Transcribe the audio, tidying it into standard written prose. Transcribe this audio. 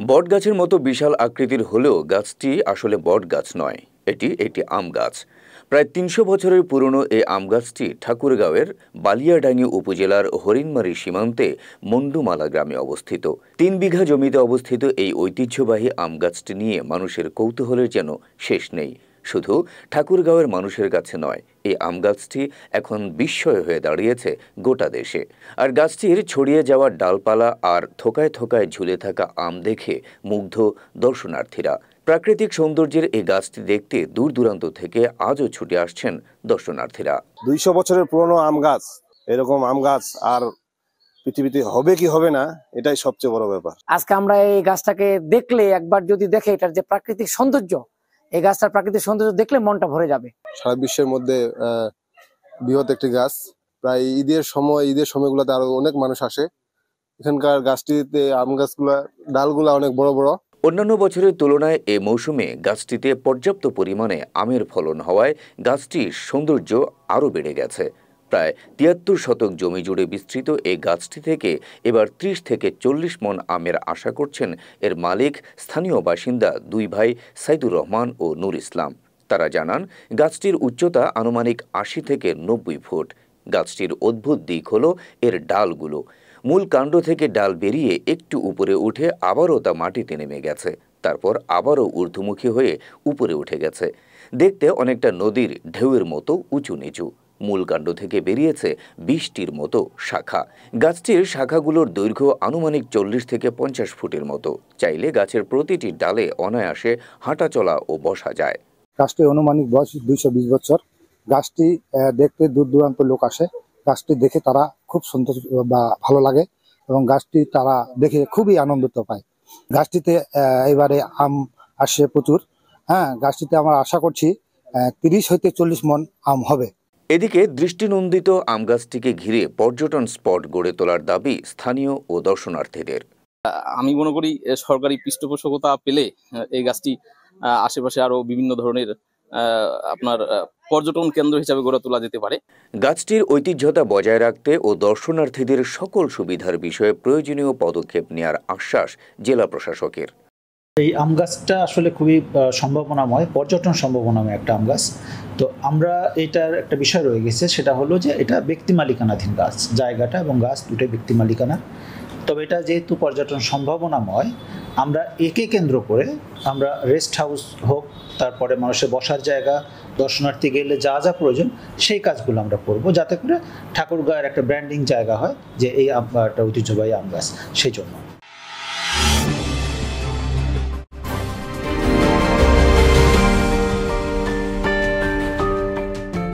বটগাছের মতো বিশাল আকৃতির হলেও গাছটি আসলে বটগাছ নয়, এটি একটি আম গাছ। প্রায় ৩০০ বছরের পুরনো এই আম গাছটি ঠাকুরগাঁওয়ের বালিয়াডাঙ্গি উপজেলার হরিণমারী সীমান্তে মন্ডুমালা গ্রামে অবস্থিত। ৩ বিঘা জমিতে অবস্থিত এই ঐতিহ্যবাহী আম গাছটি নিয়ে মানুষের কৌতূহলের যেন শেষ নেই। শুধু ঠাকুরগাঁওয়ের মানুষের কাছে নয়, এই আম গাছটি এখন বিস্ময় হয়ে দাঁড়িয়েছে গোটা দেশে। আর গাছটির ছড়িয়ে যাওয়া ডালপালা আর থোকায় থোকায় ঝুলে থাকা আম দেখে মুগ্ধ দর্শনার্থীরা। প্রাকৃতিক সৌন্দর্যের এই গাছটি দেখতে দূর দূরান্ত থেকে আজও ছুটে আসছেন দর্শনার্থীরা। ২০০ বছরের পুরনো আম গাছ, এরকম আম গাছ আর পৃথিবীতে হবে কি হবে না, এটাই সবচেয়ে বড় ব্যাপার। আজকে আমরা এই গাছটাকে দেখলে, একবার যদি দেখে এটার যে প্রাকৃতিক সৌন্দর্য, এই গাছটার প্রাকৃতিক সৌন্দর্য দেখলে মনটা ভরে যাবে। সারা বিশ্বের মধ্যে বৃহৎ একটি গাছ। প্রায় ঈদের সময়গুলোতে আরো অনেক মানুষ আসে। এখানকার গাছটিতে আম গাছগুলা ডালগুলা অনেক বড় বড়। অন্যান্য বছরের তুলনায় এ মৌসুমে গাছটিতে পর্যাপ্ত পরিমাণে আমের ফলন হওয়ায় গাছটির সৌন্দর্য আরও বেড়ে গেছে। প্রায় ৭৩ শতক জমি জুড়ে বিস্তৃত এই গাছটি থেকে এবার ৩০ থেকে ৪০ মণ আমের আশা করছেন এর মালিক, স্থানীয় বাসিন্দা ২ ভাই সাইদুর রহমান ও নূর ইসলাম। তারা জানান, গাছটির উচ্চতা আনুমানিক ৮০ থেকে ৯০ ফুট। গাছটির অদ্ভুত দিক হলো এর ডালগুলো। মূল কাণ্ড থেকে ডাল বেরিয়ে একটু উপরে উঠে আবারও তা মাটিতে নেমে গেছে, তারপর আবারও ঊর্ধ্বমুখী হয়ে উপরে উঠে গেছে। দেখতে অনেকটা নদীর ঢেউয়ের মতো উঁচু নিচু। মূল কাণ্ড থেকে বেরিয়েছে ২০টির মতো শাখা। গাছটির শাখাগুলোর দৈর্ঘ্য আনুমানিক ৪০ থেকে ৫০ ফুটের মতো। চাইলে গাছের প্রতিটি ডালে অনায়াসে হাঁটাচলা ও বসা যায়। গাছটির আনুমানিক বয়স ২২০ বছর। গাছটি দেখতে দূর দূরান্ত লোক আসে। গাছটি দেখে তারা খুব সন্তোষ বা ভালো লাগে এবং গাছটি তারা দেখে খুবই আনন্দিত পায়। গাছটিতে এবারে আম আসে প্রচুর। গাছটিতে আমরা আশা করছি ৩০ হইতে ৪০ মণ আম হবে। এদিকে দৃষ্টিনন্দিত আম গাছটিকে ঘিরে পর্যটন স্পট গড়ে তোলার দাবি স্থানীয় ও দর্শনার্থীদের। আমি মনে করি সরকারি পৃষ্ঠপোষকতা পেলে এই গাছটি আশেপাশে আরো বিভিন্ন ধরনের আপনার পর্যটন কেন্দ্র হিসেবে গড়ে তোলা যেতে পারে। গাছটির ঐতিহ্যতা বজায় রাখতে ও দর্শনার্থীদের সকল সুবিধার বিষয়ে প্রয়োজনীয় পদক্ষেপ নেওয়ার আশ্বাস জেলা প্রশাসকের। এই আম গাছটা আসলে খুবই সম্ভাবনাময়, পর্যটন সম্ভাবনাময় একটা আম গাছ। তো আমরা এটার একটা বিষয় রয়ে গেছে, সেটা হলো যে এটা ব্যক্তি মালিকানাধীন গাছ। জায়গাটা এবং গাছ দুটোই ব্যক্তি মালিকানা। তবে এটা যেহেতু পর্যটন সম্ভাবনাময়, আমরা একে কেন্দ্র করে আমরা রেস্ট হাউস হোক, তারপরে মানুষের বসার জায়গা, দর্শনার্থী গেলে যা যা প্রয়োজন সেই কাজগুলো আমরা করব, যাতে করে ঠাকুরগাঁয়ের একটা ব্র্যান্ডিং জায়গা হয় যে এই একটা ঐতিহ্যবাহী আম গাছ। সেই জন্য